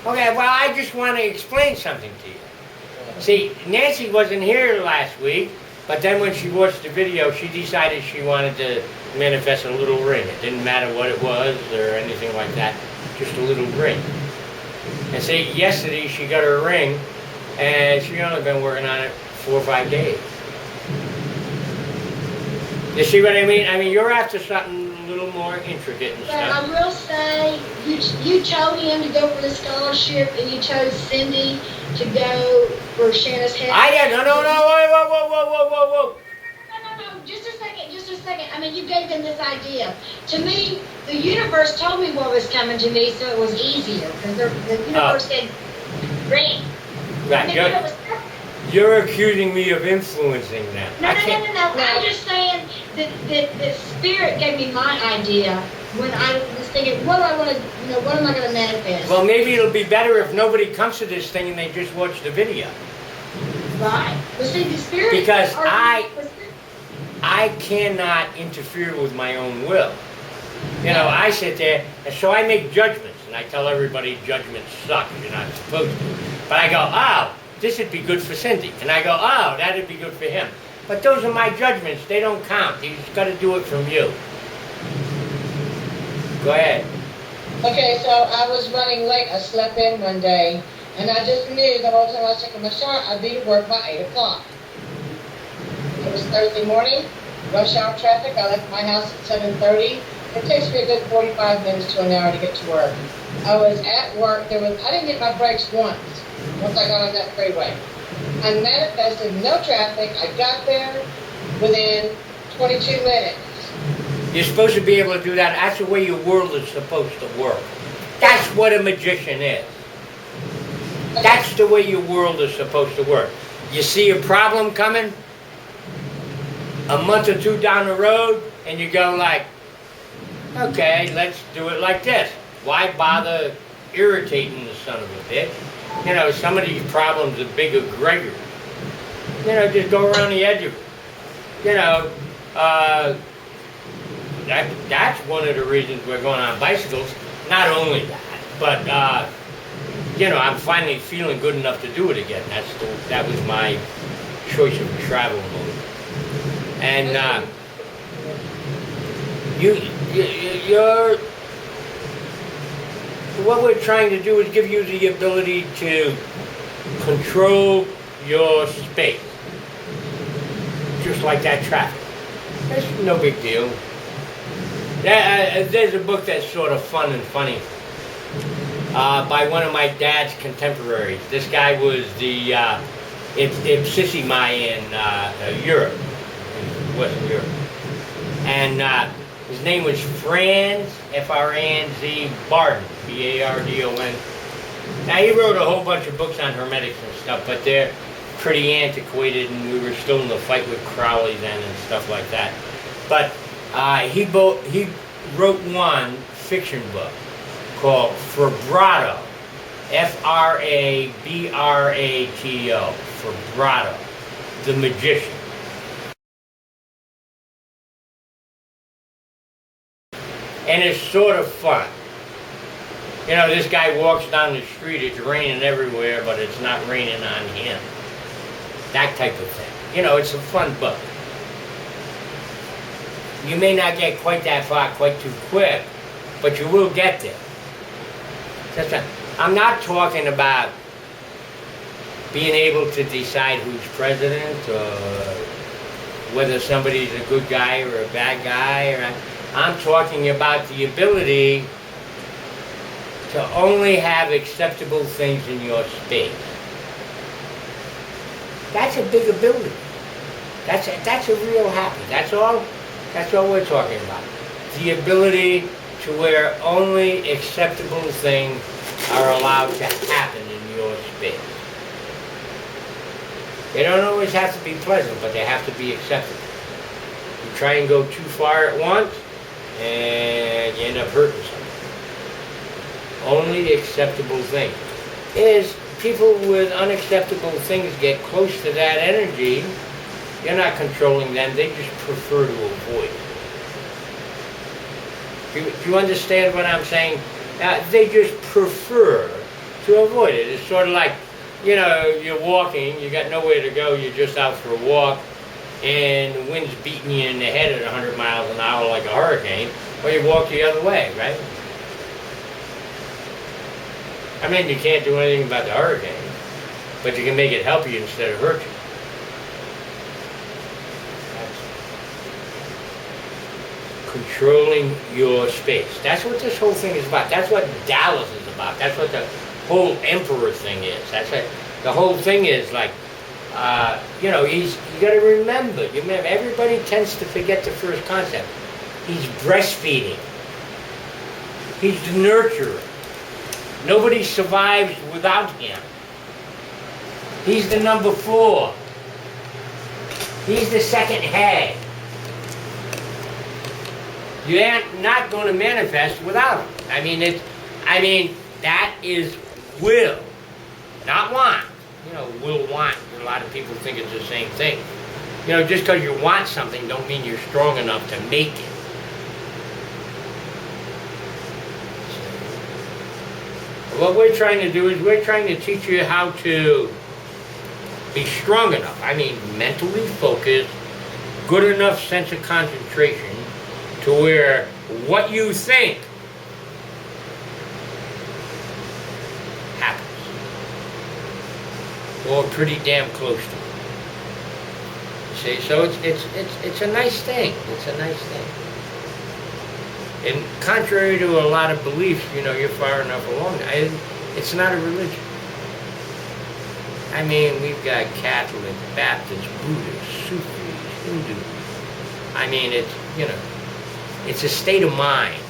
Okay, well, I just want to explain something to you. See, Nancy wasn't here last week, but then when she watched the video, she decided she wanted to manifest a little ring. It didn't matter what it was or anything like that, just a little ring. And see, yesterday she got her ring, and she only been working on it 4 or 5 days. You see what I mean? I mean, you're after something a little more intricate and But stuff. I will say, you told him to go for the scholarship, and you chose Cindy to go for Shanna's head. No, whoa. No, just a second. I mean, you gave them this idea. To me, the universe told me what was coming to me, so it was easier, because the universe said, great. Right, you're accusing me of influencing them. No. I'm just saying that Spirit gave me my idea when I was thinking, what do I want to, what am I going to manifest? Well, maybe it'll be better if nobody comes to this thing and they just watch the video. Right. Well, see, the Spirit... Because I cannot interfere with my own will. I sit there, and so I make judgments, and I tell everybody judgments suck, you're not supposed to. But I go, oh, this would be good for Cindy. And I go, oh, that would be good for him. But those are my judgments. They don't count. You just got to do it from you. Go ahead. Okay, so I was running late. I slept in one day, and I just knew the whole time I was taking my shower, I'd be to work by 8 o'clock. It was Thursday morning, rush hour traffic. I left my house at 7:30. It takes me a good 45 minutes to an hour to get to work. I was at work. I didn't get my brakes once I got on that freeway. I manifested no traffic. I got there within 22 minutes. You're supposed to be able to do that. That's the way your world is supposed to work. That's what a magician is. That's the way your world is supposed to work. You see a problem coming a month or two down the road, and you go like, okay, let's do it like this. Why bother irritating the son of a bitch? Some of these problems are big egregors. Just go around the edge of it. That's one of the reasons we're going on bicycles. Not only that, but I'm finally feeling good enough to do it again. That was my choice of travel mode. And you're. What we're trying to do is give you the ability to control your space. Just like that traffic. That's no big deal. There's a book that's sort of fun and funny by one of my dad's contemporaries. This guy was the Ipsissimi in Europe, in Western Europe. And his name was Franz, F-R-A-N-Z, Bardon, B-A-R-D-O-N. Now, he wrote a whole bunch of books on hermetics and stuff, but they're pretty antiquated, and we were still in the fight with Crowley then and stuff like that. But he wrote one fiction book called Ferbrato, F-R-A-B-R-A-T-O, Ferbrato, the Magician. And it's sort of fun. This guy walks down the street, it's raining everywhere, but it's not raining on him. That type of thing. It's a fun book. You may not get quite that far quite too quick, but you will get there. I'm not talking about being able to decide who's president or whether somebody's a good guy or a bad guy. I'm talking about the ability to only have acceptable things in your space. That's a big ability. That's a real happy. That's all we're talking about. The ability to where only acceptable things are allowed to happen in your space. They don't always have to be pleasant, but they have to be acceptable. You try and go too far at once, and you end up hurting somebody. Only acceptable things. Is people with unacceptable things get close to that energy, you're not controlling them, they just prefer to avoid it. Do you understand what I'm saying? They just prefer to avoid it. It's sort of like, you're walking, you got nowhere to go, you're just out for a walk, and the wind's beating you in the head at 100 miles an hour like a hurricane, or you walk the other way, right? I mean, you can't do anything about the hurricane, but you can make it help you instead of hurt you. Controlling your space. That's what this whole thing is about. That's what Daleth is about. That's what the whole emperor thing is. That's what the whole thing is like. You got to remember. Everybody tends to forget the first concept. He's breastfeeding. He's the nurturer. Nobody survives without him. He's the number 4. He's the second head. You're not going to manifest without him. That is will, not want. Will, want. A lot of people think it's the same thing. Just because you want something don't mean you're strong enough to make it. What we're trying to do is we're trying to teach you how to be strong enough. Mentally focused, good enough sense of concentration to where what you think happens. Or pretty damn close to it. See, so it's a nice thing. It's a nice thing. And contrary to a lot of beliefs, you're far enough along. It's not a religion. We've got Catholics, Baptists, Buddhists, Sufis, Hindus. It's a state of mind.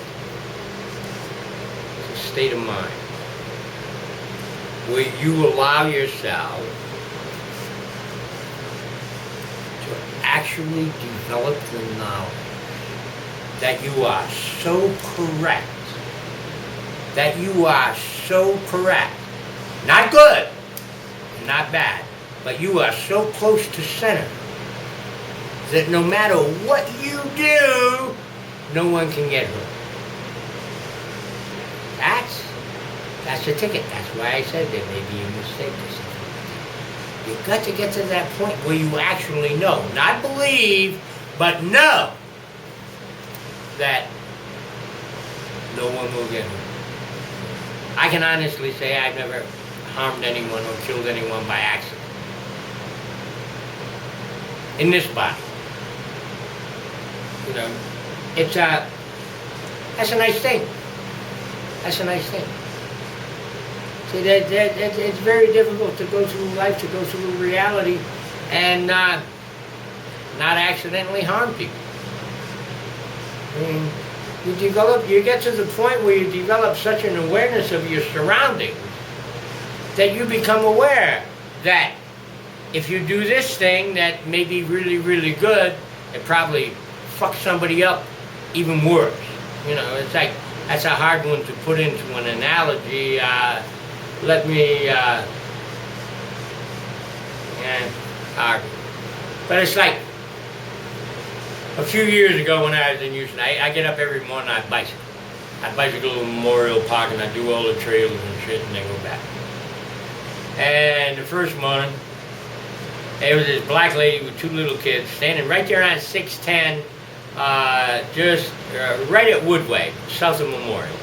It's a state of mind where you allow yourself to actually develop the knowledge that you are so correct. That you are so correct. Not good, not bad, but you are so close to center that no matter what you do, no one can get hurt. That's the ticket. That's why I said there may be a mistake or something. You've got to get to that point where you actually know, not believe, but know that no one will get hurt. I can honestly say I've never harmed anyone or killed anyone by accident. In this body. That's a nice thing. That's a nice thing. See, it's very difficult to go through life, to go through reality, and not accidentally harm people. You get to the point where you develop such an awareness of your surroundings that you become aware that if you do this thing that may be really, really good, it probably fucks somebody up even worse. It's like, that's a hard one to put into an analogy. Let me argue. But it's like, a few years ago when I was in Houston, I get up every morning, I bicycle. I bicycle to Memorial Park and I do all the trails and shit and then go back. And the first morning, there was this black lady with 2 little kids standing right there on 610, just right at Woodway, south of Memorial,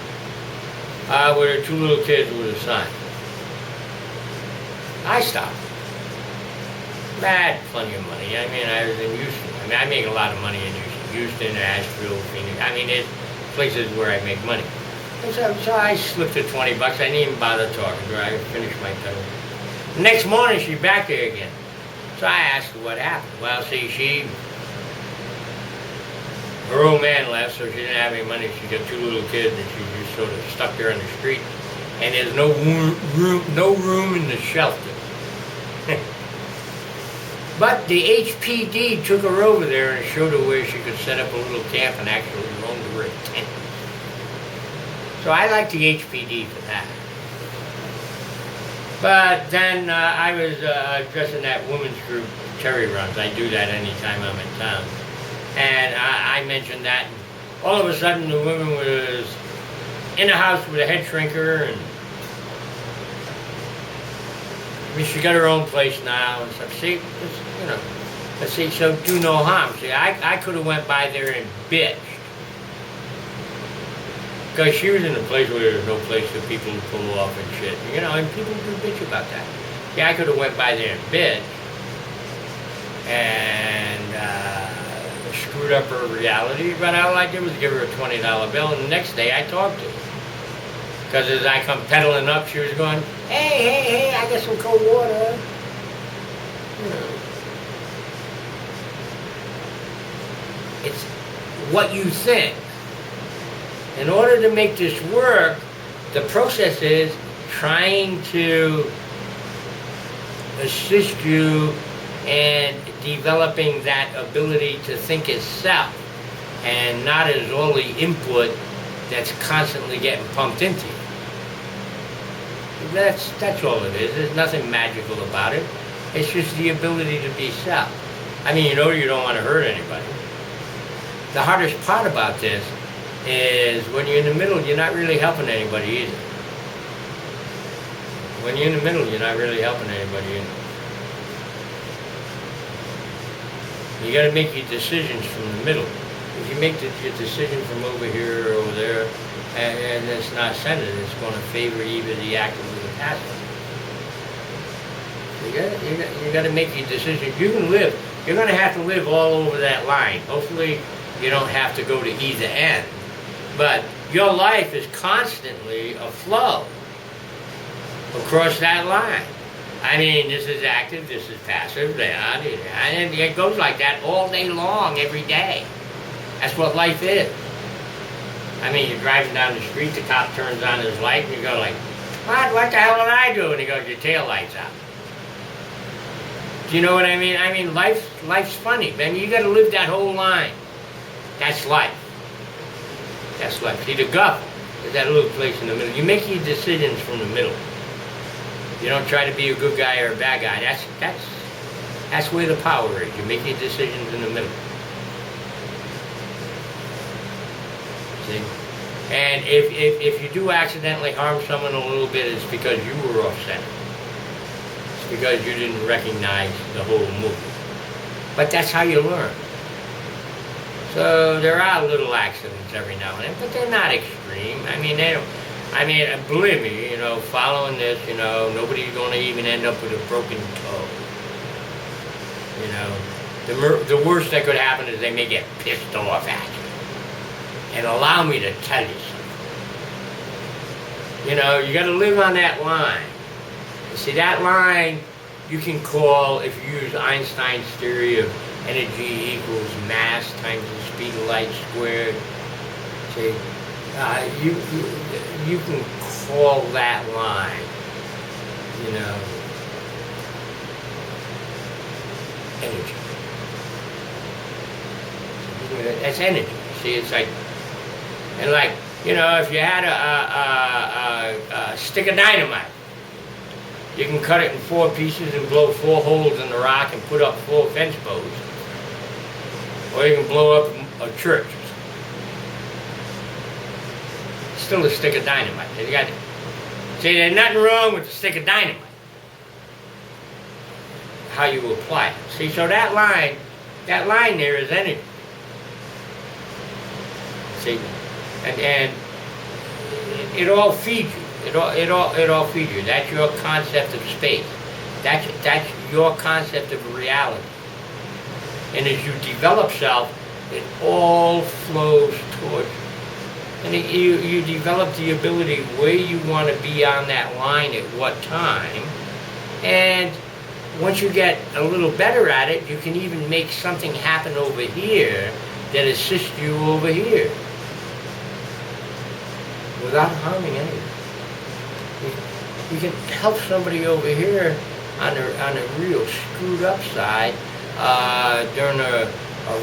with her 2 little kids with a sign. I stopped. I had plenty of money. I was in Houston. I make a lot of money in Houston, Asheville, Phoenix. There's places where I make money. And so I slipped her $20. I didn't even bother talking to her. I finished my total. The next morning, she's back there again. So I asked her what happened. Well, see, her old man left, so she didn't have any money. She got 2 little kids, and she just sort of stuck there on the street. And there's no room in the shelter. But the HPD took her over there and showed her where she could set up a little camp and actually loaned her a tent. So I like the HPD for that. But then I was addressing that women's group, Terry Runs. I do that anytime I'm in town. And I mentioned that. And all of a sudden the woman was in a house with a head shrinker and I mean, she got her own place now and stuff. See, you know, let's see, so do no harm. See, I could have went by there and bitched. Because she was in a place where there's no place for people to pull off and shit. You know, and people do bitch about that. Yeah, I could have went by there and bitched. And screwed up her reality. But all I did was give her a $20 bill. And the next day I talked to her. Because as I come pedaling up, she was going, hey, I got some cold water. You know. It's what you think. In order to make this work, the process is trying to assist you in developing that ability to think as self and not as all the input that's constantly getting pumped into you. That's all it is. There's nothing magical about it. It's just the ability to be self. I mean, you know you don't want to hurt anybody. The hardest part about this is when you're in the middle, you're not really helping anybody either. When you're in the middle, you're not really helping anybody either. You got to make your decisions from the middle. If you make your decision from over here or over there, and it's not centered, it's going to favor either the active or the passive. You got to make your decision. You can live. You're going to have to live all over that line. Hopefully, you don't have to go to either end. But your life is constantly a flow across that line. I mean, this is active, this is passive, and it goes like that all day long, every day. That's what life is. I mean, you're driving down the street, the cop turns on his light, and you go like, what the hell did I do? And he goes, your tail light's out. Do you know what I mean? I mean, life's funny, man. You got to live that whole line. That's life. That's life. See, the gut is that little place in the middle. You make your decisions from the middle. You don't try to be a good guy or a bad guy. That's where the power is. You make your decisions in the middle. See? And if you do accidentally harm someone a little bit, it's because you were off-center. It's because you didn't recognize the whole movement. But that's how you learn. So there are little accidents every now and then, but they're not extreme. I mean, they don't. I mean, believe me, you know, following this, you know, nobody's going to even end up with a broken toe. You know, the worst that could happen is they may get pissed off at you. And allow me to tell you something. You know, you got to live on that line. You see, that line you can call, if you use Einstein's theory of energy equals mass times the speed of light squared. See, you can call that line, you know, energy. That's energy. See, it's like, and like, you know, if you had a stick of dynamite, you can cut it in 4 pieces and blow 4 holes in the rock and put up 4 fence posts. Or you can blow up a church. Still a stick of dynamite. You got it. See, there's nothing wrong with the stick of dynamite. How you apply it. See, so that line there is energy. See, and it all feeds you. It all feeds you. That's your concept of space. That's your concept of reality. And as you develop self, it all flows towards you. And you develop the ability where you want to be on that line at what time. And once you get a little better at it, you can even make something happen over here that assists you over here without harming anyone. You can help somebody over here on a real screwed up side during a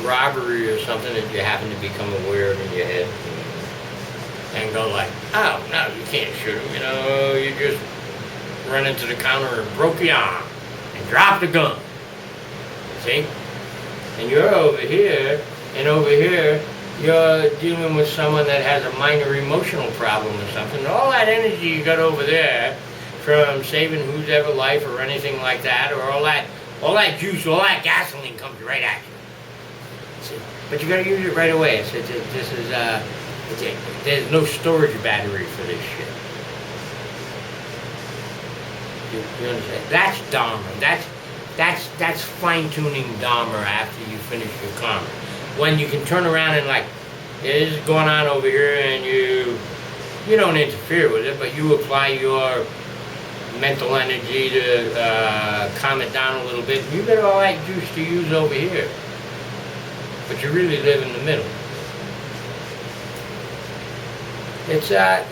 robbery or something that you happen to become aware of in your head. And go like, oh, no, you can't shoot him, you know, you just run into the counter and broke your arm and dropped the gun. See? And you're over here, and over here, you're dealing with someone that has a minor emotional problem or something. All that energy you got over there from saving whose ever life or anything like that, or all that juice, all that gasoline comes right at you. But you gotta use it right away. There's no storage battery for this shit. You understand? That's Dharma. That's fine-tuning Dharma after you finish your karma. When you can turn around and like, this is going on over here, and you don't interfere with it, but you apply your mental energy to calm it down a little bit. You got all that juice to use over here, but you really live in the middle. It's a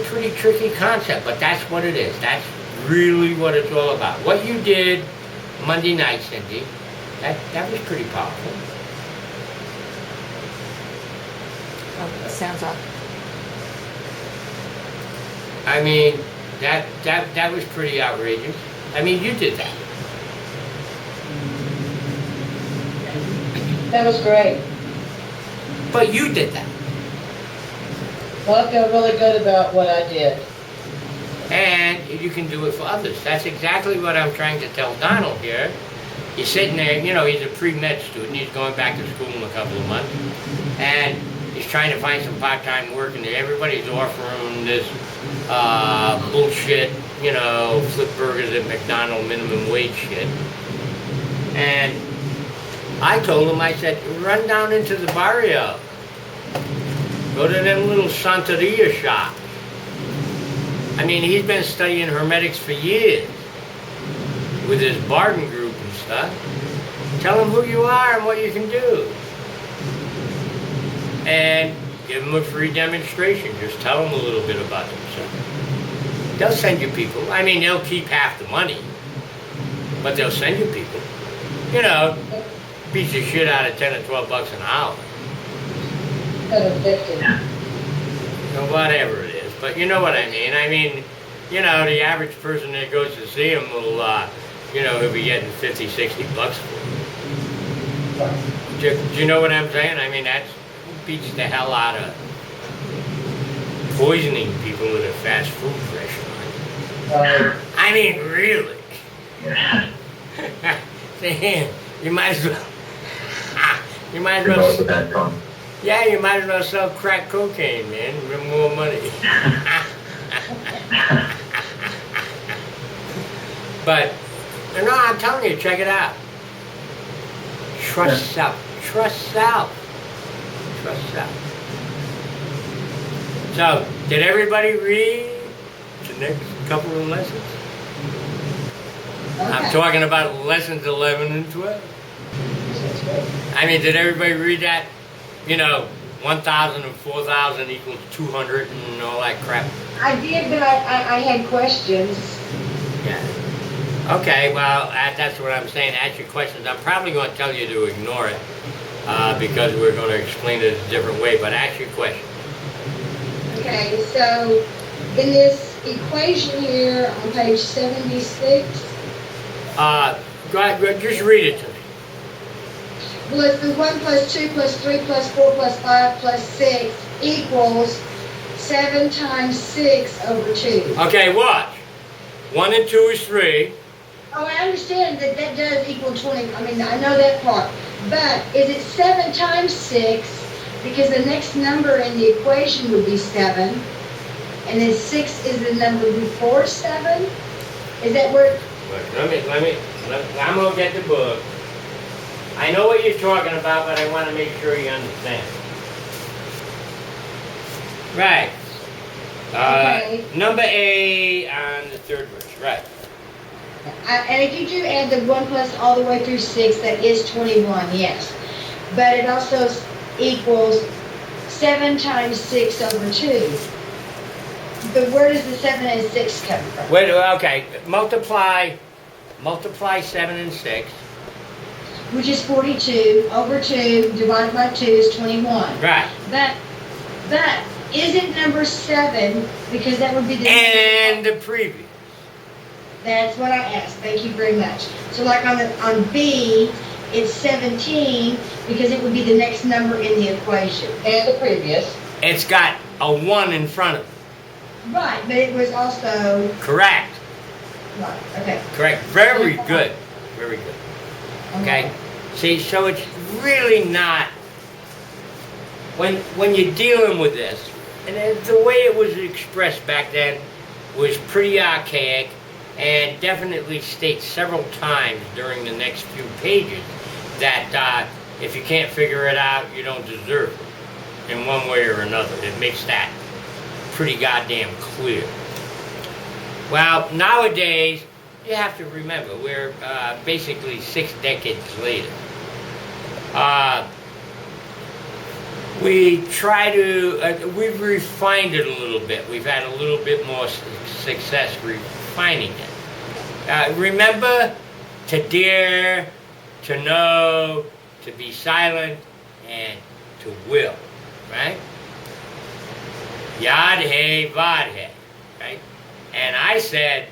pretty tricky concept, but that's what it is. That's really what it's all about. What you did Monday night, Cindy, that was pretty powerful. Oh, it sounds off. I mean, that was pretty outrageous. I mean, you did that. That was great. But you did that. Well, I feel really good about what I did. And you can do it for others. That's exactly what I'm trying to tell Donald here. He's sitting there, he's a pre-med student. He's going back to school in a couple of months. And he's trying to find some part-time work, and everybody's offering this bullshit, flip burgers at McDonald's minimum wage shit. And I told him, I said, run down into the barrio. Go to them little Santeria shops. I mean, he's been studying hermetics for years with his bargain group and stuff. Tell him who you are and what you can do. And give him a free demonstration. Just tell them a little bit about themselves. They'll send you people. I mean, they'll keep half the money, but they'll send you people. Beats the shit out of 10 or 12 bucks an hour. Whatever it is, but you know what I mean. I mean, the average person that goes to see him will, he'll be getting 50, 60 bucks for it. Do you know what I'm saying? I mean, that beats the hell out of poisoning people in a fast food restaurant. I mean, really. Damn, you might as well. You might as well. Yeah, you might as well sell crack cocaine, man. With more money. But, I'm telling you, check it out. Trust self. Trust self. Trust self. So, did everybody read the next couple of lessons? Okay. I'm talking about lessons 11 and 12. I mean, did everybody read that? 1,000 and 4,000 equals 200 and all that crap. I did, but I had questions. Yeah. Okay, well, that's what I'm saying. Ask your questions. I'm probably going to tell you to ignore it because we're going to explain it a different way, but ask your question. Okay, so in this equation here on page 76. Go ahead, just read it to me. Well, it's the 1 plus 2 plus 3 plus 4 plus 5 plus 6 equals 7 times 6 over 2. Okay, watch. 1 and 2 is 3. Oh, I understand that does equal 20. I mean, I know that part. But is it 7 times 6? Because the next number in the equation would be 7. And then 6 is the number before 7? Is that where... I'm going to get the book. I know what you're talking about, but I want to make sure you understand. Right. Okay. Number A on the third verse. Right. And if you do add the 1 plus all the way through 6, that is 21, yes. But it also equals 7 times 6 over 2. But where does the 7 and 6 come from? Wait, okay. Multiply 7 and 6. Which is 42 over 2 divided by 2 is 21. Right. But isn't number 7, because that would be the... And the previous. That's what I asked. Thank you very much. So like on B, it's 17, because it would be the next number in the equation. And the previous. It's got a 1 in front of it. Right, but it was also, Correct. right, okay. Correct. Very good. Very good. Okay? See, so it's really not, when you're dealing with this, and the way it was expressed back then was pretty archaic, and definitely states several times during the next few pages that if you can't figure it out, you don't deserve it in one way or another. It makes that pretty goddamn clear. Well, nowadays, you have to remember, we're basically 6 decades later. We try to, we've refined it a little bit. We've had a little bit more success refining it. Remember to dare, to know, to be silent, and to will, right? Yad he, vad he, right? And I said,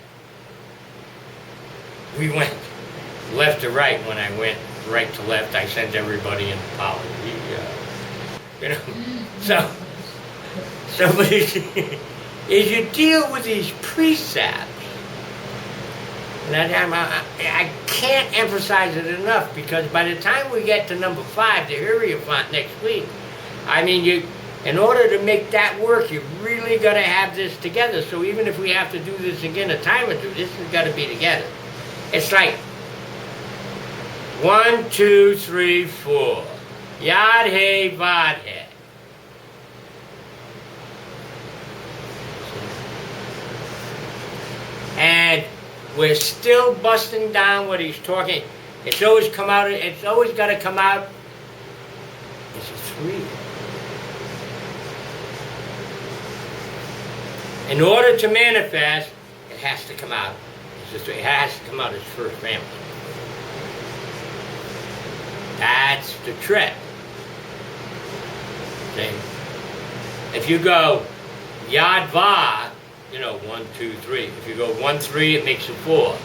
we went left to right. When I went right to left, I sent everybody an apology. You know, so but as you deal with these precepts, and I can't emphasize it enough, because by the time we get to number 5, the Hierophant next week, I mean, in order to make that work, you really got to have this together. So even if we have to do this again a time or two, this has got to be together. It's like 1, 2, 3, 4. Yad he, vad he. And we're still busting down what he's talking. It's always come out. It's always got to come out. It's a 3. In order to manifest, it has to come out. It has to come out as first family. That's the trick. See? If you go Yad Va, 1, 2, 3. If you go 1, 3, it makes a 4.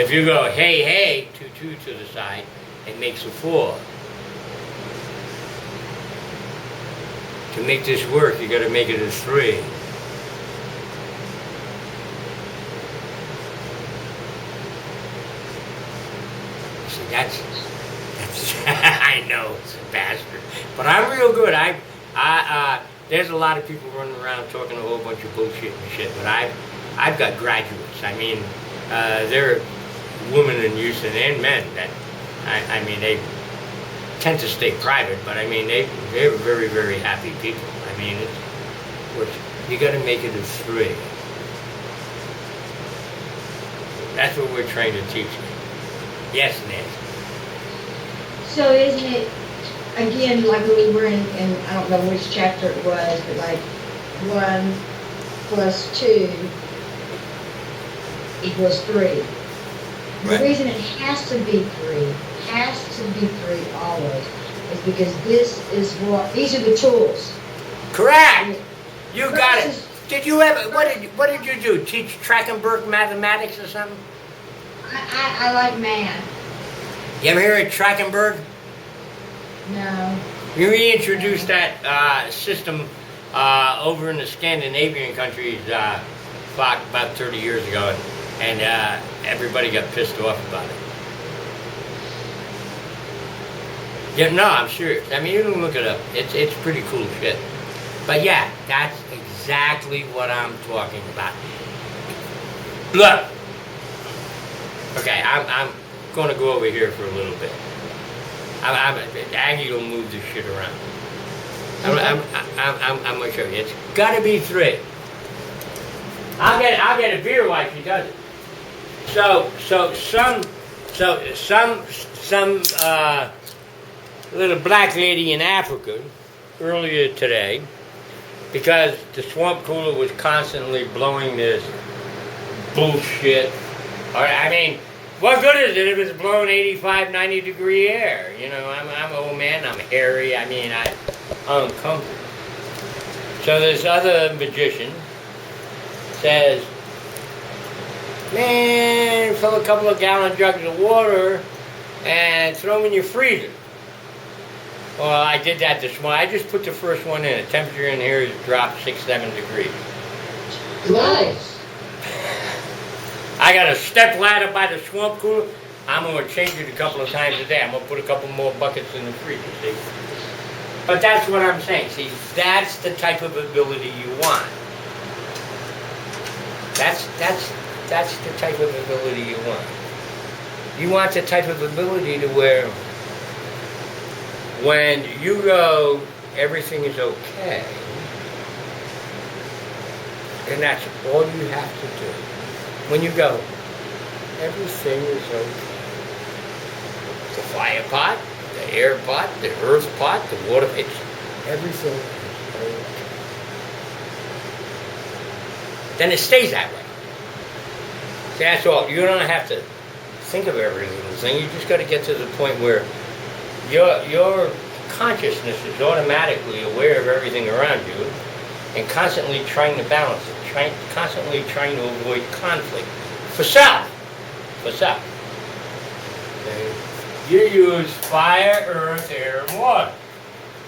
If you go hey, hey, 2, 2 to the side, it makes a 4. To make this work, you got to make it a 3. See, that's I know it's a bastard, but I'm real good. There's a lot of people running around talking a whole bunch of bullshit and shit, but I've got graduates. I mean, there are women in Houston and men that, I mean, they tend to stay private, but I mean, they're very, very happy people. I mean, you got to make it a 3. That's what we're trying to teach you. Yes, Nancy. So isn't it, again, like when we were in, I don't know which chapter it was, but like 1 plus 2 equals 3. Right. The reason it has to be 3 always, is because these are the tools. Correct. You got it. Did you ever? What did you do? Teach Trachtenberg mathematics or something? I like math. You ever hear of Trachtenberg? No. We reintroduced that system over in the Scandinavian countries about 30 years ago, and everybody got pissed off about it. Yeah, no, I'm serious. I mean, you can look it up. It's pretty cool shit. But yeah, that's exactly what I'm talking about. Look. Okay, I'm going to go over here for a little bit. Aggie will move this shit around. I'm going to show you. It's got to be 3. I'll get a beer while she does it. Some little black lady in Africa earlier today, because the swamp cooler was constantly blowing this bullshit. I mean, what good is it if it's blowing 85, 90 degree air? I'm an old man, I'm hairy, I mean, I'm uncomfortable. So this other magician says, man, fill a couple of gallon jugs of water and throw them in your freezer. Well, I did that this morning. I just put the first one in. The temperature in here has dropped 6-7 degrees. Nice. I got a step ladder by the swamp cooler. I'm going to change it a couple of times a day. I'm going to put a couple more buckets in the freezer, see? But that's what I'm saying. See, that's the type of ability you want. That's the type of ability you want. You want the type of ability to where when you go, everything is okay. And that's all you have to do. When you go, everything is okay. The fire pot, the air pot, the earth pot, the water, everything is okay. Then it stays that way. See, that's all. You don't have to think of every little thing. You just got to get to the point where your consciousness is automatically aware of everything around you and constantly trying to balance it, constantly trying to avoid conflict. For self. Okay. You use fire, earth, air, and water.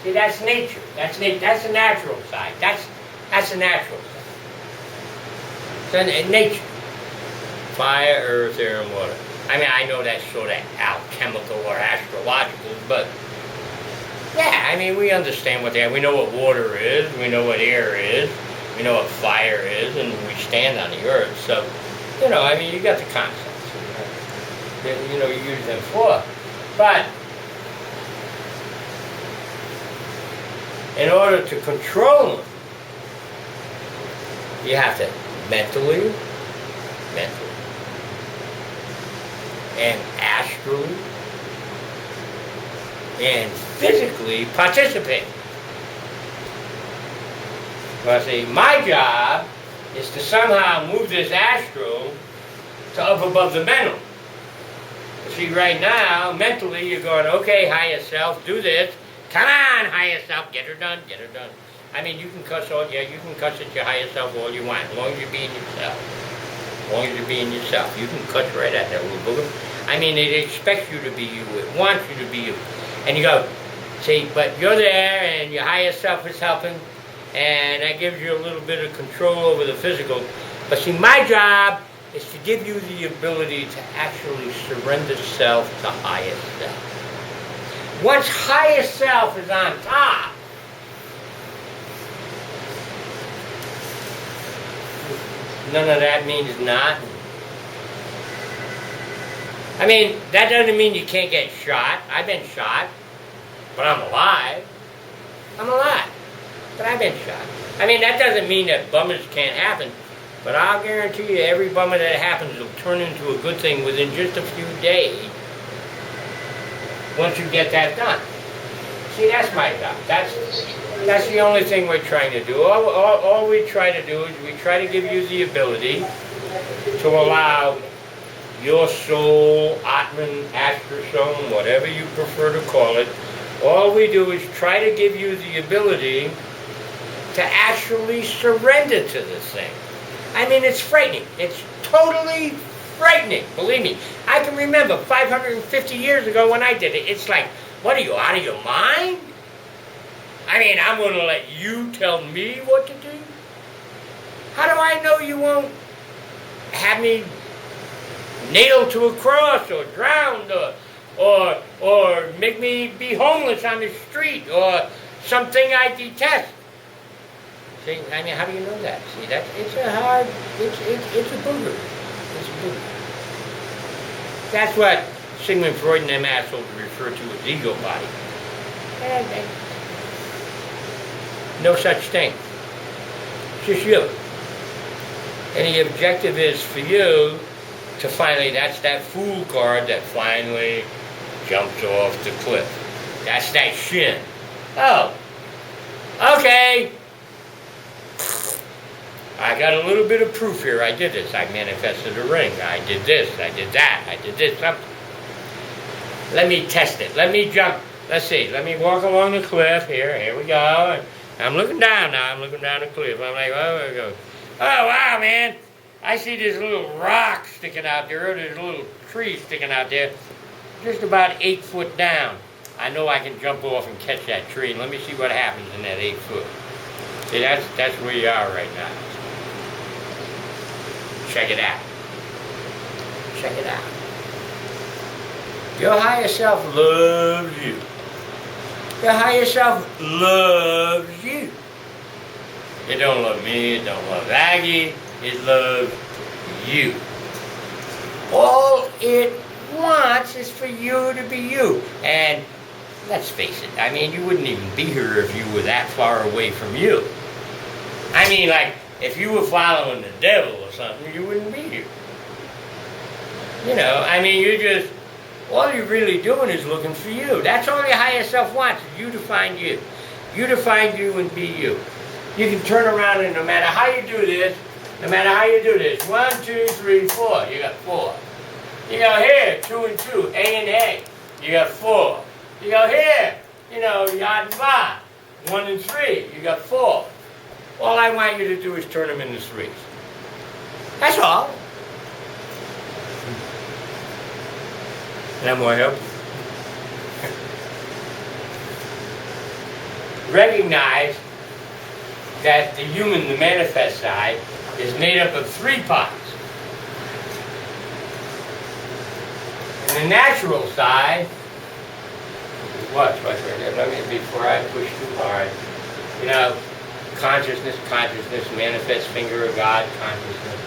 See, that's nature. That's the natural side. That's the natural side. So, nature. Fire, earth, air, and water. I mean, I know that's sort of alchemical or astrological, but yeah, I mean, we understand what they are. We know what water is, we know what air is, we know what fire is, and we stand on the earth. So, I mean, you got the concepts. You use them for. But in order to control them, you have to mentally, and astrally, and physically participate. Well, see, my job is to somehow move this astral to up above the mental. See, right now, mentally, you're going, okay, higher self, do this. Come on, higher self, get her done. I mean, you can cuss at your higher self all you want, as long as you're being yourself. You can cuss right at that little booger. I mean, it expects you to be you. It wants you to be you. And you go, see, but you're there, and your higher self is helping, and that gives you a little bit of control over the physical. But see, my job is to give you the ability to actually surrender self to higher self. Once higher self is on top, none of that means nothing. I mean, that doesn't mean you can't get shot. I've been shot, but I'm alive. But I've been shot. I mean, that doesn't mean that bummers can't happen. But I'll guarantee you every bummer that happens will turn into a good thing within just a few days once you get that done. See, that's my job. That's the only thing we're trying to do. All we try to do is we try to give you the ability to allow your soul, Atman, Astrosome, whatever you prefer to call it, all we do is try to give you the ability to actually surrender to this thing. I mean, it's frightening. It's totally frightening. Believe me. I can remember 550 years ago when I did it. It's like, what are you, out of your mind? I mean, I'm going to let you tell me what to do? How do I know you won't have me nailed to a cross or drowned or make me be homeless on the street or something I detest? See, I mean, how do you know that? See, it's a booger. It's a booger. That's what Sigmund Freud and them assholes refer to as ego body. No such thing. It's just you. And the objective is for you to finally, that's that fool card that finally jumps off the cliff. That's that shin. Oh, okay. I got a little bit of proof here. I did this. I manifested a ring. I did this. I did that. I did this. Something. Let me test it. Let me jump. Let's see. Let me walk along the cliff. Here we go. I'm looking down now. I'm looking down the cliff. I'm like, oh, there we go. Oh, wow, man. I see this little rock sticking out there. There's a little tree sticking out there. Just about 8 foot down. I know I can jump off and catch that tree, and let me see what happens in that 8 foot. See, that's where you are right now. Check it out. Check it out. Your higher self loves you. Your higher self loves you. It don't love me, it don't love Aggie, it loves you. All it wants is for you to be you. And let's face it, I mean, you wouldn't even be here if you were that far away from you. I mean, like, if you were following the devil or something, you wouldn't be here. You know, I mean, all you're really doing is looking for you. That's all your higher self wants, is you to find you. You to find you and be you. You can turn around and no matter how you do this, 1, 2, 3, 4, you got 4. You go here, 2 and 2, A and A, you got 4. You go here, yard and bar, 1 and 3, you got 4. All I want you to do is turn them into 3s. That's all. And I'm going to help you. Recognize that the human, the manifest side, is made up of 3 parts. And the natural side, watch right there, let me, before I push too hard, consciousness, manifest finger of God, consciousness,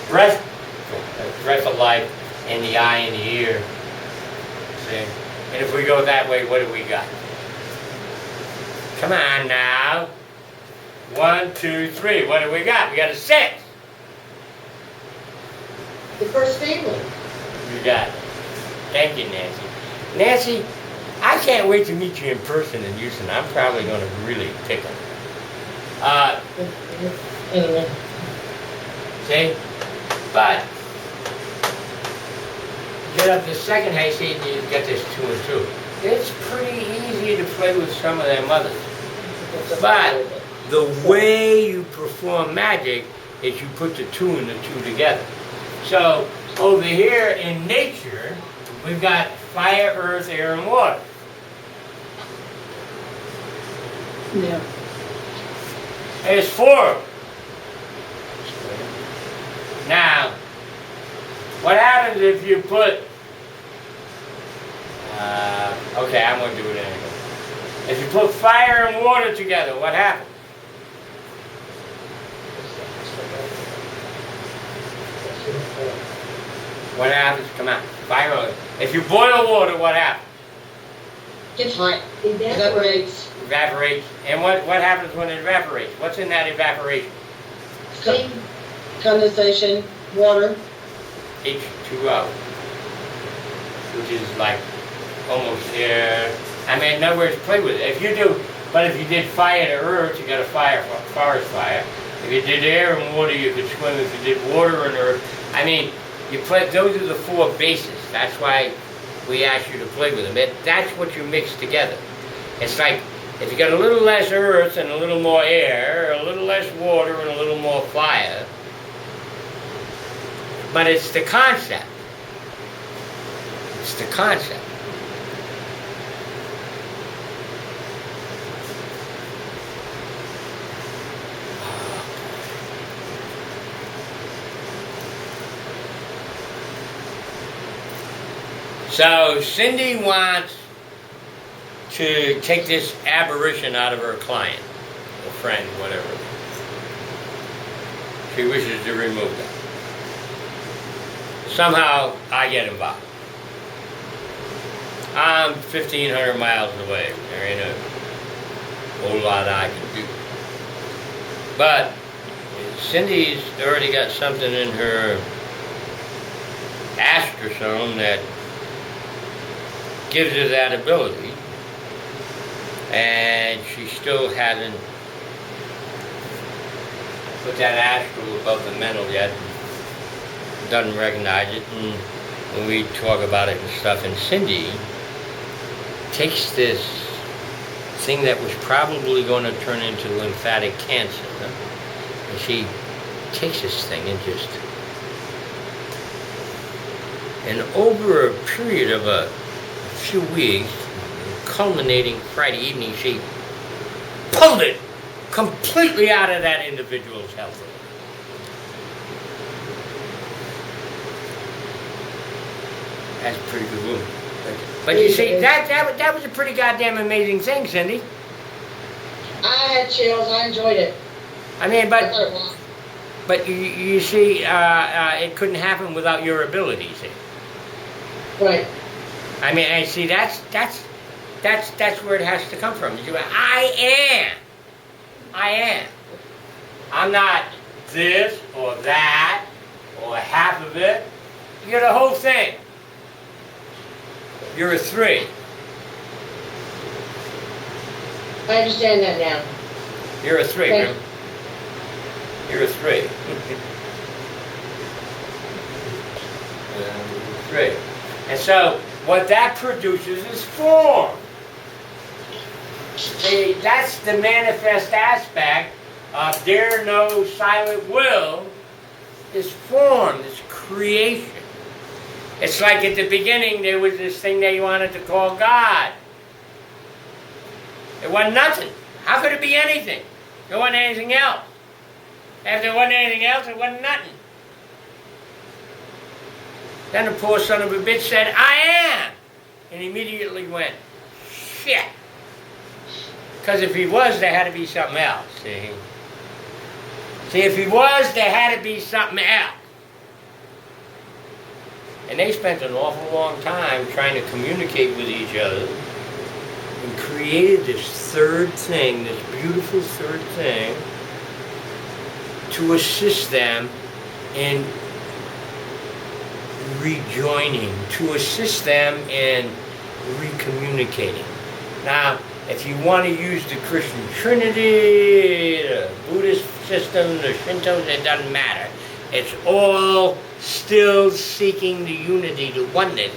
breath of life in the eye and the ear. See? And if we go that way, what do we got? Come on now. 1, 2, 3. What do we got? We got a 6. The first family. You got it. Thank you, Nancy. Nancy, I can't wait to meet you in person in Houston. I'm probably going to really tickle. Anyway. See? But, get up the second hay seat and you get this 2 and 2. It's pretty easy to play with some of them others. But, the way you perform magic is you put the 2 and the 2 together. So, over here in nature, we've got fire, earth, air, and water. Yeah. There's 4 of them. Now, what happens if you put... okay, I'm going to do it anyway. If you put fire and water together, what happens? What happens? Come on. Fire. If you boil water, what happens? Gets hot. Evaporates. Evaporates. And what happens when it evaporates? What's in that evaporation? Steam. Condensation. Water. H2O. Which is like almost air. I mean, in other words, play with it. If you did fire to earth, you got a forest fire. If you did air and water, you could swim. If you did water and earth, I mean, those are the 4 bases. That's why we ask you to play with them. That's what you mix together. It's like, if you got a little less earth and a little more air, a little less water and a little more fire, but it's the concept. It's the concept. So Cindy wants to take this aberration out of her client, or friend, whatever. She wishes to remove that. Somehow I get involved. I'm 1,500 miles away. There ain't a whole lot I can do. But Cindy's already got something in her astrosome that gives her that ability, and she still hasn't put that astral above the mental yet, doesn't recognize it, and when we talk about it and stuff, and Cindy takes this thing that was probably going to turn into lymphatic cancer, and she takes this thing and just, and over a period of a few weeks, culminating Friday evening, she pulled it completely out of that individual's health. That's a pretty good woman. But you see, that was a pretty goddamn amazing thing, Cindy. I had chills. I enjoyed it. I mean, I thought it was. but you see, it couldn't happen without your ability, see. Right. I mean, and see, that's where it has to come from. You go, I am. I'm not this or that or half of it. You're the whole thing. You're a 3. I understand that now. You're a 3, Okay. remember? You're a 3. 3. And so, what that produces is form. See, that's the manifest aspect of dare no silent will, is form, is creation. It's like at the beginning there was this thing they wanted to call God. It wasn't nothing. How could it be anything? There wasn't anything else. If there wasn't anything else, it wasn't nothing. Then the poor son of a bitch said, I am! And immediately went, shit. Because if he was, there had to be something else, see? See, if he was, there had to be something else. And they spent an awful long time trying to communicate with each other and created this third thing, this beautiful third thing, to assist them in rejoining, to assist them in recommunicating. Now, if you want to use the Christian Trinity, the Buddhist system, the Shintos, it doesn't matter. It's all still seeking the unity, the oneness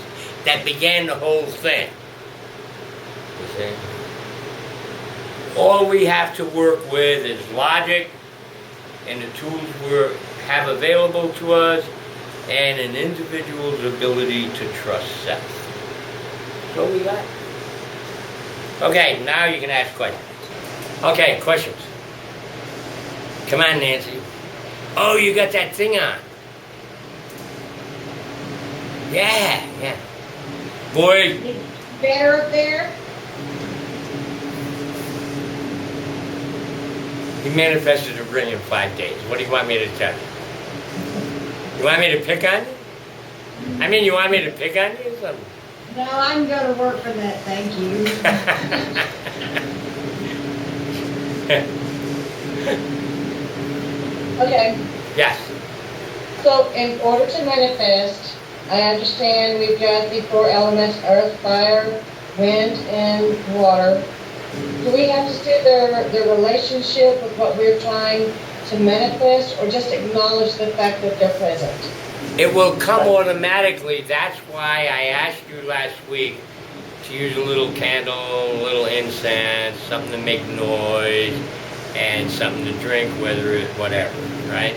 that began the whole thing. You see? All we have to work with is logic and the tools we have available to us and an individual's ability to trust self. So we got. Okay, now you can ask questions. Okay, questions. Come on, Nancy. Oh, you got that thing on. Yeah. Boy. Better up there? He manifested a brilliant 5 days. What do you want me to tell you? You want me to pick on you? I mean, you want me to pick on you or something? No, I can go to work for that, thank you. Okay. Yes. So, in order to manifest, I understand we've got the 4 elements: earth, fire, wind, and water. Do we have to see their relationship with what we're trying to manifest, or just acknowledge the fact that they're present? It will come automatically. That's why I asked you last week to use a little candle, a little incense, something to make noise, and something to drink, whatever, right?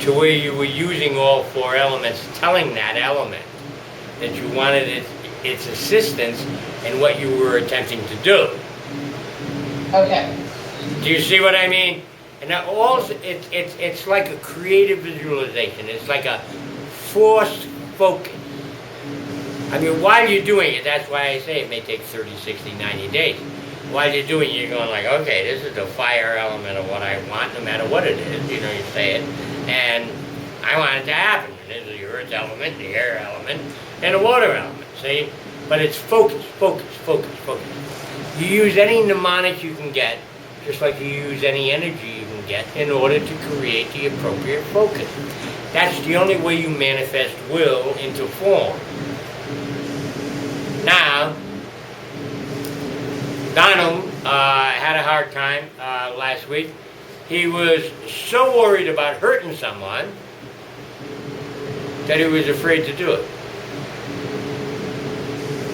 To where you were using all 4 elements, telling that element that you wanted its assistance in what you were attempting to do. Okay. Do you see what I mean? And that it's like a creative visualization. It's like a forced focus. I mean, while you're doing it, that's why I say it may take 30, 60, 90 days. While you're doing it, you're going like, okay, this is the fire element of what I want, no matter what it is. You know, you say it. And I want it to happen. This is the earth element, the air element, and the water element, see? But it's focus. You use any mnemonic you can get, just like you use any energy you can get, in order to create the appropriate focus. That's the only way you manifest will into form. Now, Donald had a hard time last week. He was so worried about hurting someone that he was afraid to do it.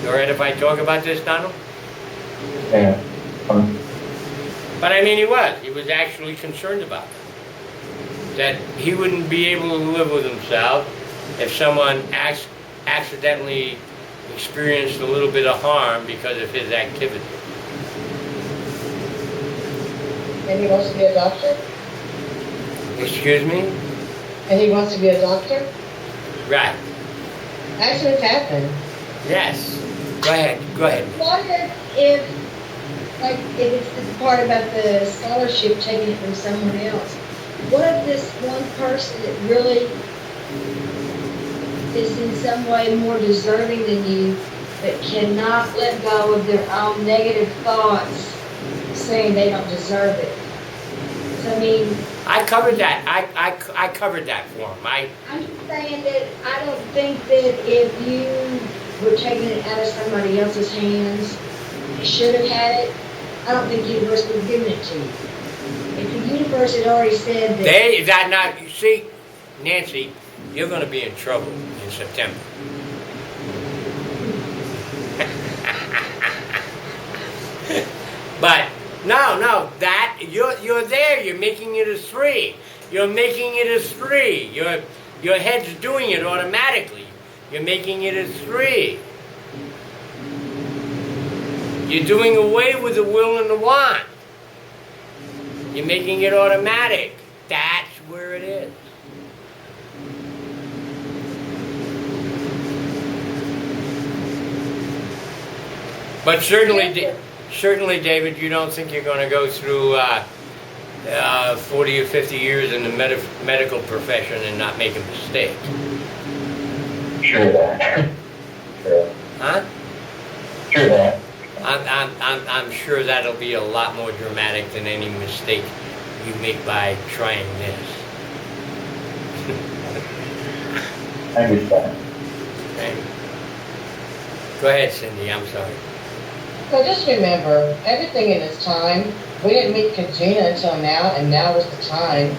All right if I talk about this, Donald? Yeah, fine. But I mean, he was actually concerned about it. That he wouldn't be able to live with himself if someone accidentally experienced a little bit of harm because of his activity. And he wants to be a doctor? Excuse me? And he wants to be a doctor? Right. That's what's happened. Yes. Go ahead. Go ahead. What if, like, if it's the part about the scholarship taking it from someone else, what if this one person that really is in some way more deserving than you, but cannot let go of their own negative thoughts, saying they don't deserve it? So, I mean, I covered that. I covered that for him. I'm just saying that I don't think that if you were taking it out of somebody else's hands, you should have had it, I don't think the universe would have given it to you. If the universe had already said that... You see, Nancy, you're going to be in trouble in September. But no, that you're there. You're making it a 3. You're making it a 3. Your head's doing it automatically. You're making it a 3. You're doing away with the will and the want. You're making it automatic. That's where it is. But certainly, David, you don't think you're going to go through 40 or 50 years in the medical profession and not make a mistake. Sure that. Sure. Huh? Sure that. I'm sure that'll be a lot more dramatic than any mistake you make by trying this. I understand. Okay. Go ahead, Cindy. I'm sorry. So just remember, everything in its time. We didn't meet Katrina until now, and now is the time.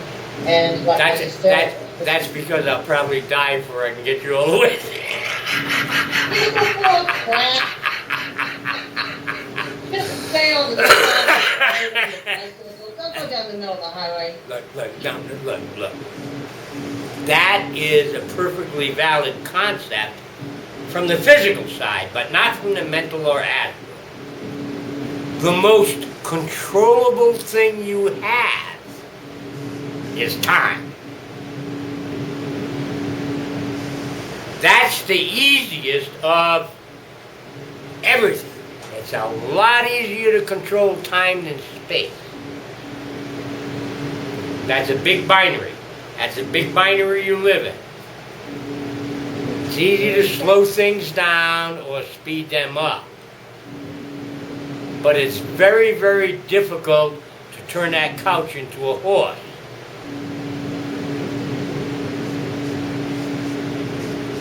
And like I said, That's because I'll probably die before I can get you all the way. people full of crap. Just stay on the don't go down the middle of the highway. Look. That is a perfectly valid concept from the physical side, but not from the mental or astral. The most controllable thing you have is time. That's the easiest of everything. It's a lot easier to control time than space. That's a big binary. That's a big binary you live in. It's easy to slow things down or speed them up. But it's very, very difficult to turn that couch into a horse.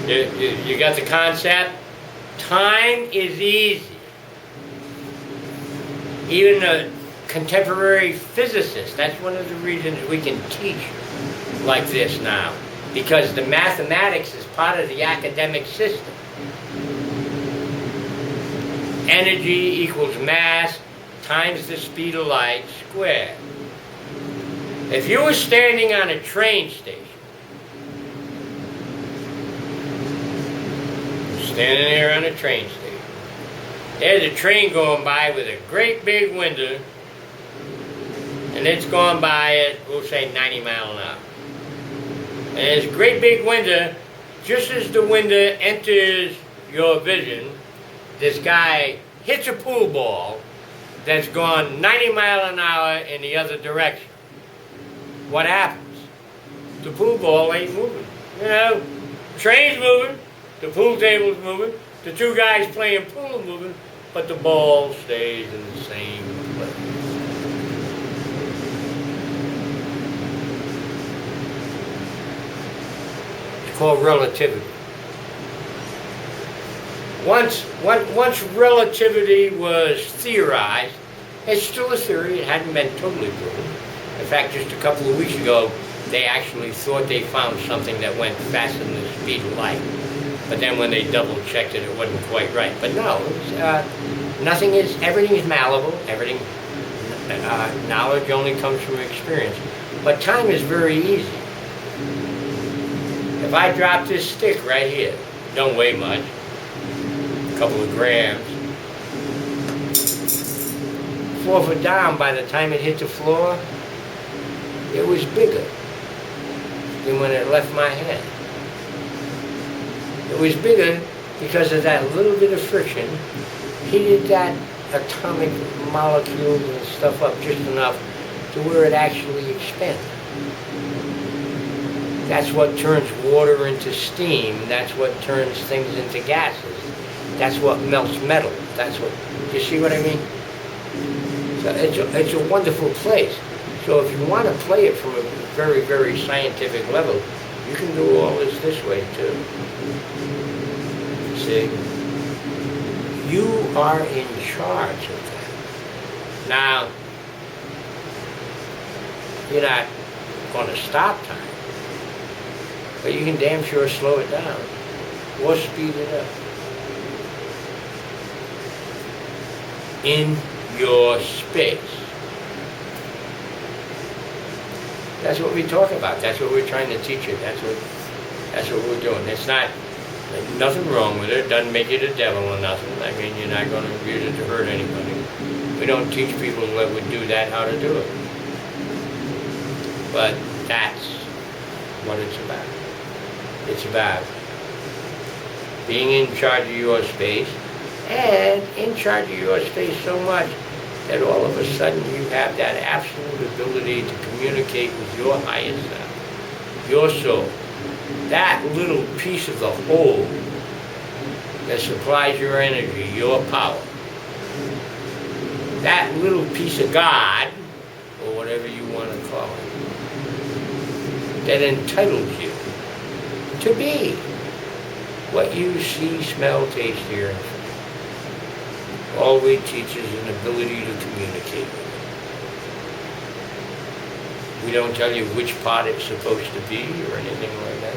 You got the concept? Time is easy. Even a contemporary physicist, that's one of the reasons we can teach like this now. Because the mathematics is part of the academic system. Energy equals mass times the speed of light squared. If you were standing on a train station, standing there on a train station, there's a train going by with a great big window, and it's going by at, we'll say, 90 miles an hour. And there's a great big window, just as the window enters your vision, this guy hits a pool ball that's gone 90 miles an hour in the other direction. What happens? The pool ball ain't moving. You know, train's moving, the pool table's moving, the two guys playing pool are moving, but the ball stays in the same place. It's called relativity. Once relativity was theorized, it's still a theory, it hadn't been totally proven. In fact, just a couple of weeks ago, they actually thought they found something that went faster than the speed of light. But then when they double-checked it, it wasn't quite right. But no, everything is malleable, knowledge only comes from experience. But time is very easy. If I drop this stick right here, don't weigh much, couple of grams. 4 foot down, by the time it hit the floor, it was bigger than when it left my hand. It was bigger because of that little bit of friction, heated that atomic molecules and stuff up just enough to where it actually expanded. That's what turns water into steam. That's what turns things into gases. That's what melts metal. That's what, you see what I mean? So it's a wonderful place. So if you want to play it from a very, very scientific level, you can do all this way too. See? You are in charge of that. Now, you're not going to stop time, but you can damn sure slow it down or speed it up. In your space. That's what we talk about. That's what we're trying to teach you. That's what we're doing. It's not nothing wrong with it. It doesn't make you the devil or nothing. I mean, you're not going to use it to hurt anybody. We don't teach people that would do that how to do it. But that's what it's about. It's about being in charge of your space, and in charge of your space so much that all of a sudden you have that absolute ability to communicate with your higher self, your soul, that little piece of the whole that supplies your energy, your power, that little piece of God, or whatever you want to call it, that entitles you to be what you see, smell, taste, hear, and feel. All we teach is an ability to communicate with it. We don't tell you which part it's supposed to be or anything like that.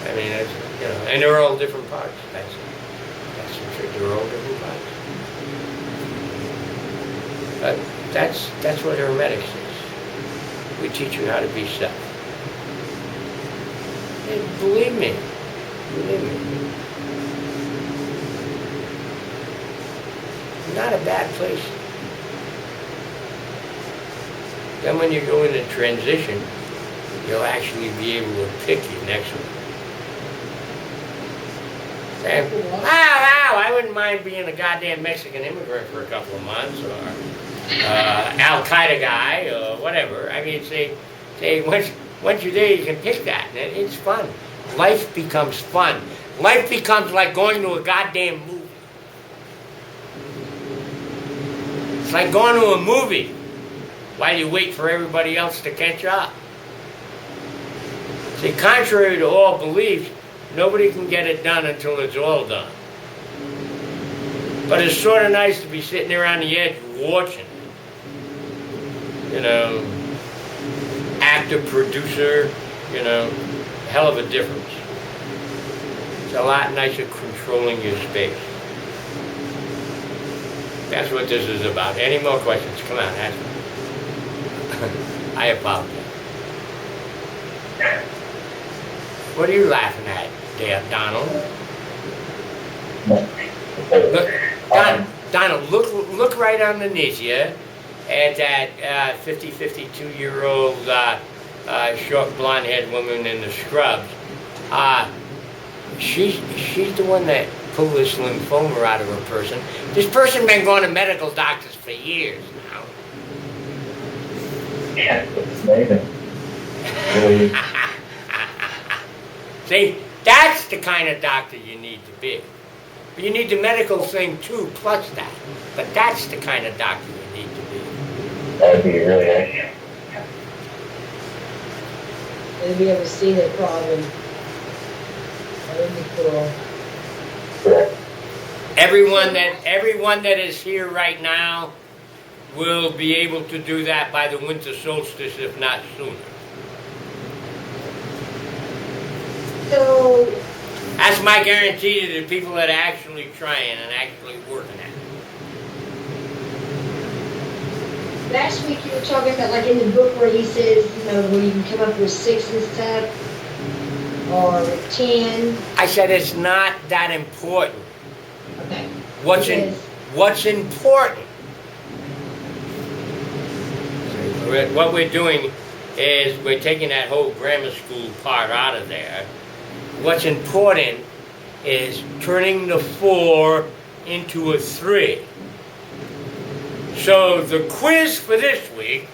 I mean, that's, you know, and they're all different parts. That's the truth. They're all different parts. But that's what hermetics is. We teach you how to be self. And believe me. Not a bad place. Then when you go into transition, you'll actually be able to pick your next one. Say, wow, I wouldn't mind being a goddamn Mexican immigrant for a couple of months, or Al-Qaeda guy, or whatever. I mean, say once you're there, you can pick that, and it's fun. Life becomes fun. Life becomes like going to a goddamn movie. It's like going to a movie while you wait for everybody else to catch up. See, contrary to all beliefs, nobody can get it done until it's all done. But it's sort of nice to be sitting there on the edge watching. You know, actor, producer, you know, hell of a difference. It's a lot nicer controlling your space. That's what this is about. Any more questions? Come on, ask me. I apologize. What are you laughing at, there, Donald? Donald, look right underneath you at that 52-year-old short blonde-haired woman in the scrubs. She's the one that pulled this lymphoma out of her person. This person been going to medical doctors for years now. Yeah, it's amazing. Really. See, that's the kind of doctor you need to be. You need the medical thing too, plus that. But that's the kind of doctor you need to be. That would be really nice. Have you ever seen that problem? That would be cool. Correct. Everyone that is here right now will be able to do that by the winter solstice, if not sooner. So, That's my guarantee to the people that are actually trying and actually working at it. last week you were talking about, like in the book where he says, you know, where you can come up with 6 and stuff, or 10. I said it's not that important. Yes. what's important. What we're doing is we're taking that whole grammar school part out of there. What's important is turning the 4 into a 3. So the quiz for this week,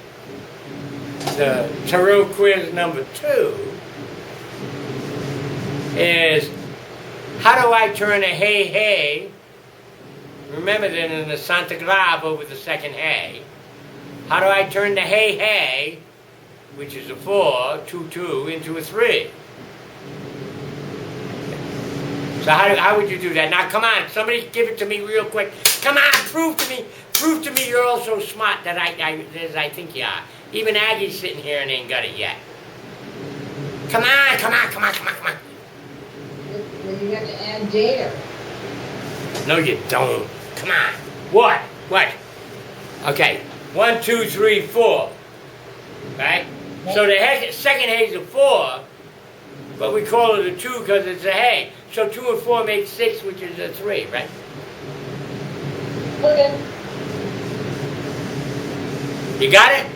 the tarot quiz number 2, is how do I turn a hey hey? Remember that in the Santa Claus over the second hey. How do I turn the hey hey, which is a 4, 2, 2, into a 3? So how would you do that? Now come on, somebody give it to me real quick. Come on, prove to me you're all so smart that as I think you are. Even Aggie's sitting here and ain't got it yet. Come on. Well, you have to add dare. No, you don't. Come on. What? Okay. 1, 2, 3, 4. Right? So the second hay's a 4, but we call it a 2 because it's a hay. So 2 and 4 makes 6, which is a 3, right? Okay. You got it?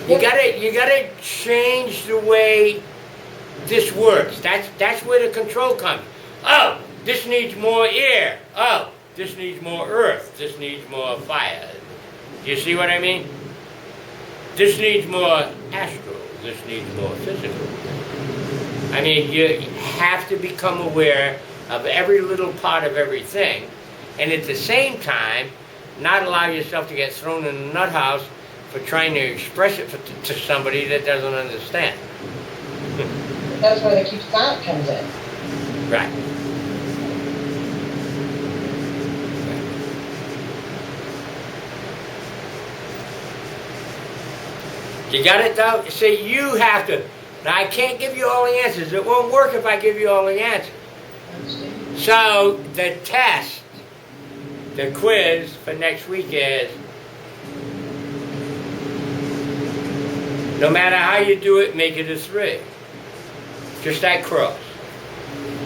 You gotta change the way this works. That's where the control comes. Oh, this needs more air. Oh, this needs more earth. This needs more fire. Do you see what I mean? This needs more astral. This needs more physical. I mean, you have to become aware of every little part of everything, and at the same time, not allow yourself to get thrown in a nut house for trying to express it to somebody that doesn't understand. That's where the keep silent comes in. Right. You got it though? See, you have to. Now, I can't give you all the answers. It won't work if I give you all the answers. So, the test, the quiz for next week is, no matter how you do it, make it a 3. Just that cross.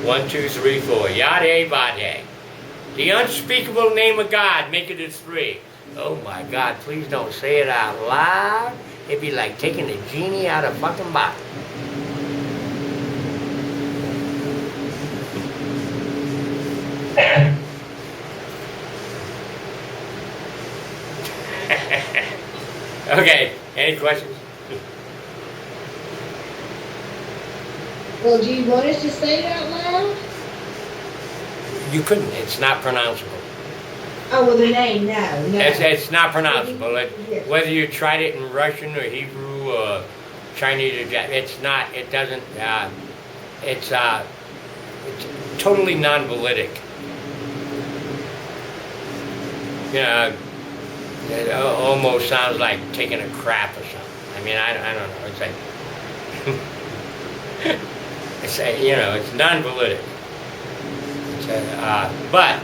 1, 2, 3, 4. Yade Vade. The unspeakable name of God, make it a 3. Oh my God, please don't say it out loud. It'd be like taking a genie out of fucking bottle. Okay, any questions? Well, do you want us to say it out loud? You couldn't, it's not pronounceable. Oh, well, the name, no. It's not pronounceable. Yes. Whether you tried it in Russian or Hebrew or Chinese or Japanese, it doesn't, it's totally non-validic. You know, it almost sounds like taking a crap or something. I mean, I don't know. It's like, it's non-validic. But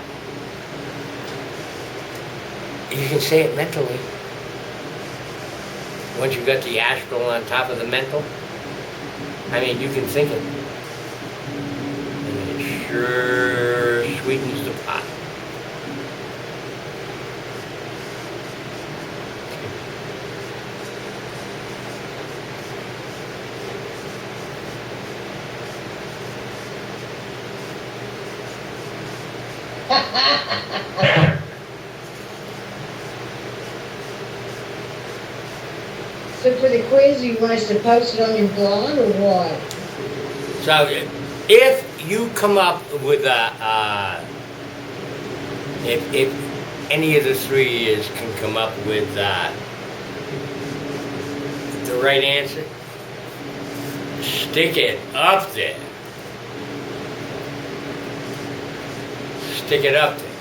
you can say it mentally. Once you got the astral on top of the mental, I mean, you can think it. And it sure sweetens the pot. So for the quiz, you want us to post it on your blog or what? So if you come up with if any of the 3 is can come up with the right answer, stick it up there. Stick it up there.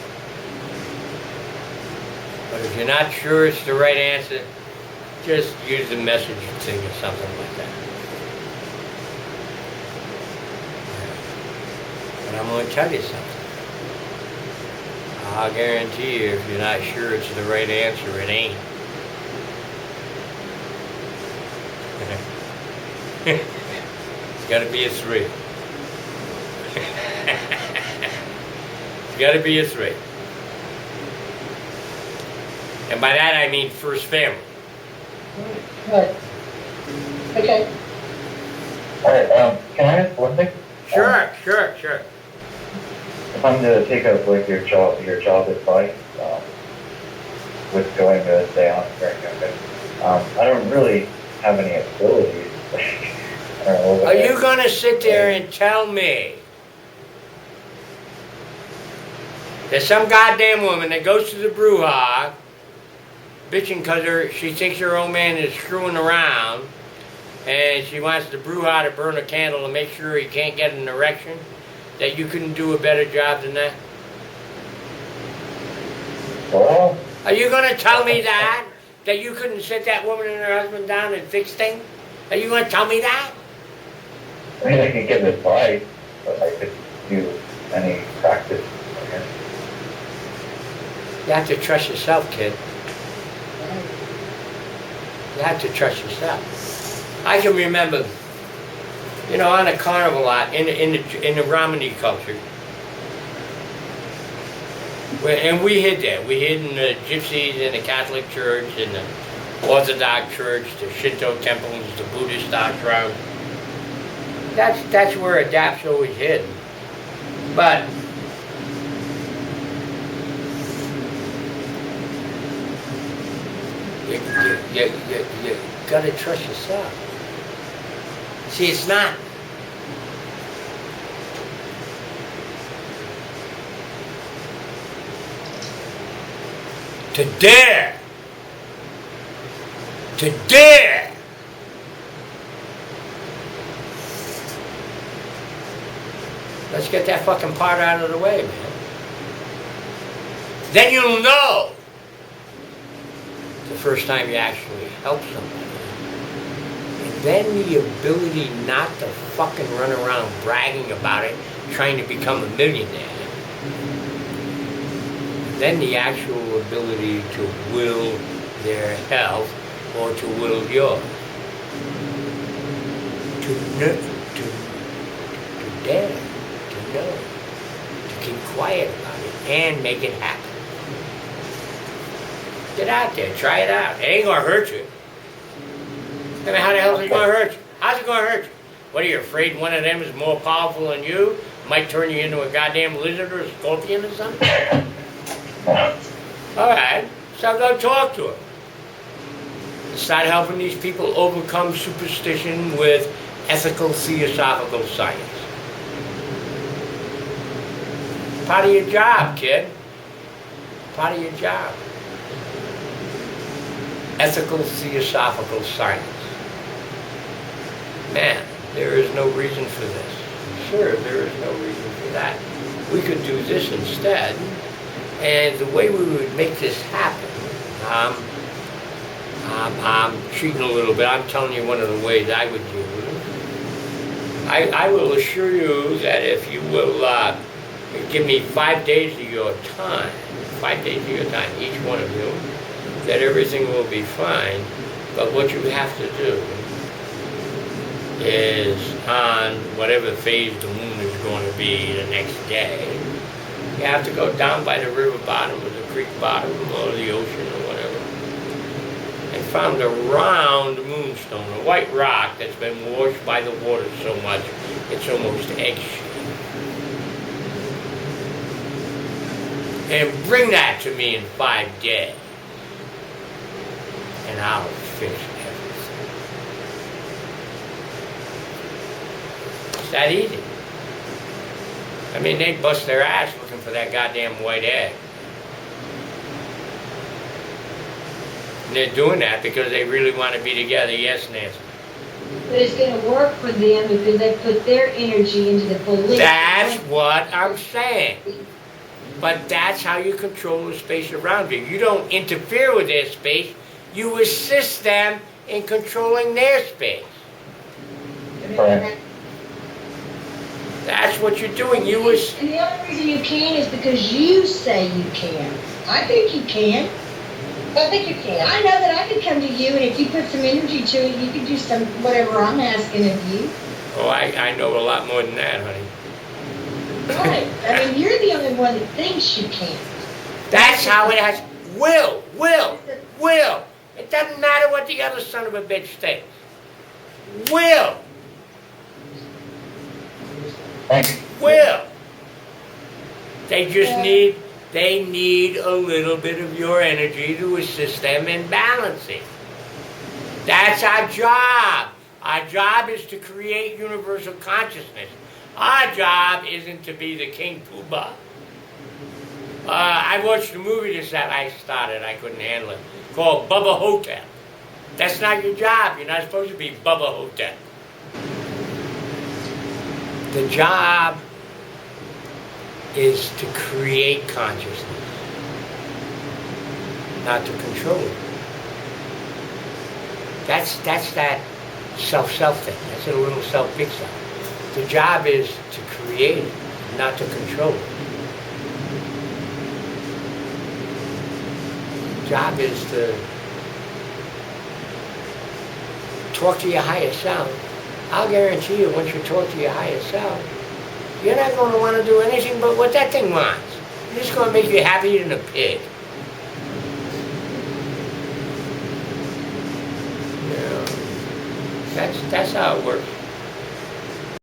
But if you're not sure it's the right answer, just use the message thing or something like that. But I'm going to tell you something. I'll guarantee you if you're not sure it's the right answer, it ain't. It's got to be a 3. It's got to be a 3. And by that I mean first family. Right. Okay. All right, can I ask one thing? Sure. If I'm to take up like your job advice, with going to a seance or anything, I don't really have any abilities. I don't know Are you going to sit there and tell me that some goddamn woman that goes to the brouhaha bitching because she thinks her old man is screwing around and she wants the brouhaha to burn a candle to make sure he can't get an erection, that you couldn't do a better job than that? Well, Are you going to tell me that? That you couldn't sit that woman and her husband down and fix things? Are you going to tell me that? I mean, I could give advice, but I could do any practice. I guess. You have to trust yourself, kid. You have to trust yourself. I can remember, on a carnival lot in the Romani culture, and we hid there. We hid in the Gypsies, in the Catholic Church, in the Orthodox Church, the Shinto temples, the Buddhist ashram. That's where Adapt's always hid. But you gotta trust yourself. See, it's not. To dare. Let's get that fucking part out of the way, man. Then you'll know the first time you actually help somebody. And then the ability not to fucking run around bragging about it, trying to become a millionaire. Then the actual ability to will their health or to will yours. To dare, to know, to keep quiet about it and make it happen. Get out there, try it out. It ain't gonna hurt you. I mean, how the hell is it gonna hurt you? How's it gonna hurt you? What, are you afraid one of them is more powerful than you? Might turn you into a goddamn lizard or a scorpion or something? Alright, so go talk to him. Start helping these people overcome superstition with ethical theosophical science. Part of your job, kid. Part of your job. Ethical theosophical science. Man, there is no reason for this. Sure, there is no reason for that. We could do this instead. And the way we would make this happen, I'm cheating a little bit. I'm telling you one of the ways I would do it. I will assure you that if you will give me 5 days of your time, each one of you, that everything will be fine. But what you have to do is, on whatever phase the moon is going to be the next day, you have to go down by the river bottom or the creek bottom or the ocean or whatever and found a round moonstone, a white rock that's been washed by the water so much it's almost egg-shaped. And bring that to me in 5 days and I'll fix everything. It's that easy. I mean, they bust their ass looking for that goddamn white egg. And they're doing that because they really want to be together. Yes, Nancy. But it's going to work for them because they put their energy into the belief. That's what I'm saying. But that's how you control the space around you. You don't interfere with their space. You assist them in controlling their space. Right. That's what you're doing. And the only reason you can is because you say you can. I think you can. I think you can. I know that I could come to you, and if you put some energy to it, you could do some whatever I'm asking of you. Oh, I know a lot more than that, honey. Right. I mean, you're the only one that thinks you can. That's how it has. Will Will. Will. It doesn't matter what the other son of a bitch thinks. Will. Thanks. Will. They just need a little bit of your energy to assist them in balancing. That's our job. Our job is to create universal consciousness. Our job isn't to be the King Poobah. I watched a movie that I started, I couldn't handle it, called Bubba Hotep. That's not your job. You're not supposed to be Bubba Hotep. The job is to create consciousness, not to control it. That's that self-self thing. That's a little self-big self. The job is to create it, not to control it. The job is to talk to your higher self. I'll guarantee you, once you talk to your higher self, you're not going to want to do anything but what that thing wants. It's just going to make you happier than a pig. You know, that's how it works.